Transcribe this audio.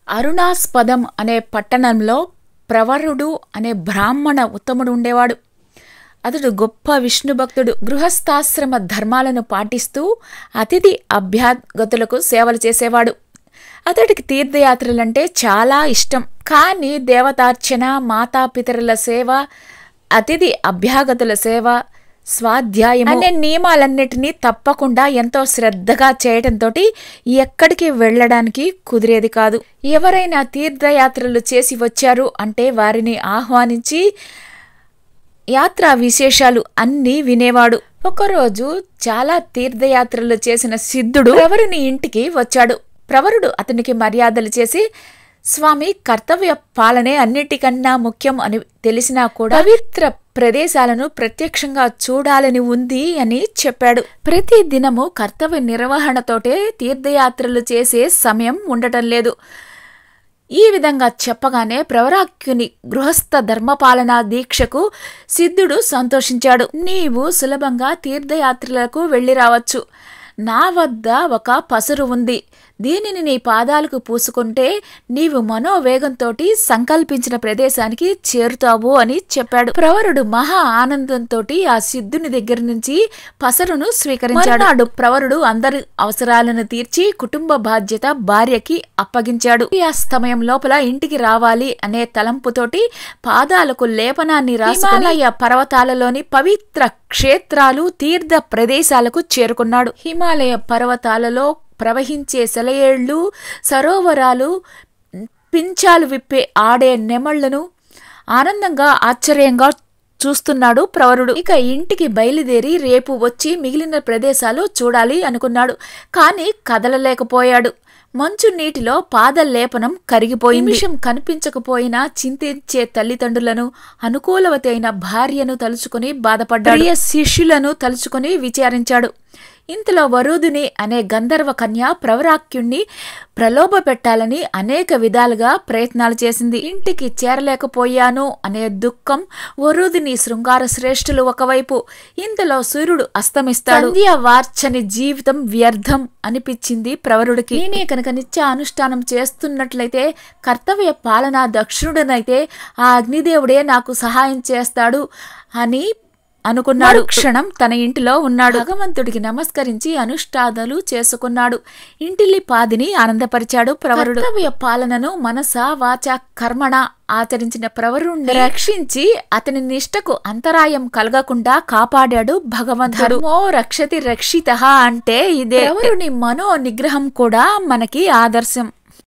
అరుణాస్పదం అనే పట్టణంలో ప్రవరుడు అనే బ్రాహ్మణ ఉత్తముడు ఉండేవాడు. అతడు గొప్ప విష్ణు భక్తుడు. గృహస్థాశ్రమ ధర్మాలను పాటిస్తూ అతిథి అభ్యాగతులకు సేవలు చేసేవాడు. అతడికి తీర్థయాత్రలంటే చాలా ఇష్టం. కానీ దేవతార్చన, మాతాపితరుల సేవ, అతిథి అభ్యాగతుల సేవ, స్వాధ్యాయం అనే నియమాలన్నిటినీ తప్పకుండా ఎంతో శ్రద్ధగా చేయటంతో ఎక్కడికి వెళ్ళడానికి కుదిరేది కాదు. ఎవరైనా తీర్థయాత్రలు చేసి వచ్చారు అంటే వారిని ఆహ్వానించి యాత్రా విశేషాలు అన్నీ వినేవాడు. ఒకరోజు చాలా తీర్థయాత్రలు చేసిన సిద్ధుడు ప్రవరుని ఇంటికి వచ్చాడు. ప్రవరుడు అతనికి మర్యాదలు చేసి, స్వామి, కర్తవ్య పాలనే అన్నిటికన్నా ముఖ్యం అని తెలిసినా కూడా పవిత్ర ప్రదేశాలను ప్రత్యక్షంగా చూడాలని ఉంది అని చెప్పాడు. ప్రతి దినము కర్తవ్య నిర్వహణతోటే తీర్థయాత్రలు చేసే సమయం ఉండటం లేదు. ఈ విధంగా చెప్పగానే ప్రవరాఖ్యుని గృహస్థ ధర్మపాలనా దీక్షకు సిద్ధుడు సంతోషించాడు. నీవు సులభంగా తీర్థయాత్రలకు వెళ్ళి రావచ్చు. నా వద్ద ఒక పసరు ఉంది. దీనిని నీ పాదాలకు పూసుకుంటే నీవు మనోవేగంతోటి సంకల్పించిన ప్రదేశానికి చేరుతావు అని చెప్పాడు. ప్రవరుడు మహా ఆనందంతో ఆ సిద్ధుని దగ్గర నుంచి పసరును స్వీకరించాడు. ప్రవరుడు అందరి అవసరాలను తీర్చి కుటుంబ బాధ్యత భార్యకి అప్పగించాడు. ఆ సమయం లోపల ఇంటికి రావాలి అనే తలంపుతోటి పాదాలకు లేపనాన్ని రాసి హిమాలయ పర్వతాలలోని పవిత్ర క్షేత్రాలు, తీర్థ ప్రదేశాలకు చేరుకున్నాడు. హిమాలయ పర్వతాలలో ప్రవహించే సెలయేళ్లు, సరోవరాలు, పించాలు విప్పే ఆడే నెమళ్లను ఆనందంగా, ఆశ్చర్యంగా చూస్తున్నాడు ప్రవరుడు. ఇక ఇంటికి బయలుదేరి రేపు వచ్చి మిగిలిన ప్రదేశాలు చూడాలి అనుకున్నాడు. కానీ కదలలేకపోయాడు. మంచు నీటిలో పాదలేపనం కరిగిపోయింది. నిమిషం కనిపించకపోయినా చింతించే తల్లిదండ్రులను, అనుకూలవతైన భార్యను తలుచుకుని బాధపడ్డాడు. ప్రియ శిష్యులను తలుచుకుని విచారించాడు. ఇంతలో వరుదిని అనే గంధర్వ కన్య ప్రవరాఖ్యుణ్ణి ప్రలోభ పెట్టాలని అనేక విధాలుగా ప్రయత్నాలు చేసింది. ఇంటికి చేరలేకపోయాను అనే దుఃఖం, వరుదిని శృంగార శ్రేష్ఠులు ఒకవైపు. ఇంతలో సూర్యుడు అస్తమిస్తాడు. వార్చని జీవితం వ్యర్థం అనిపించింది ప్రవరుడికి. నేనే కనుక నిత్య అనుష్ఠానం చేస్తున్నట్లయితే, కర్తవ్య పాలనా దక్షుడనైతే ఆ అగ్నిదేవుడే నాకు సహాయం చేస్తాడు అని అనుకున్నాడు. క్షణం తన ఇంటిలో ఉన్నాడు. భగవంతుడికి నమస్కరించి అనుష్ఠానాలు చేసుకున్నాడు. ఇంటిల్లి పాదిని ఆనందపరిచాడు ప్రవరుడు. కర్తవ్య పాలనను మనస, వాచ, కర్మణ ఆచరించిన ప్రవరుణ్ణి రక్షించి అతని నిష్టకు అంతరాయం కలగకుండా కాపాడాడు భగవంతుడు. ధర్మో రక్షతి రక్షితః అంటే ఇదే. ప్రవరుని మనో నిగ్రహం కూడా మనకి ఆదర్శం.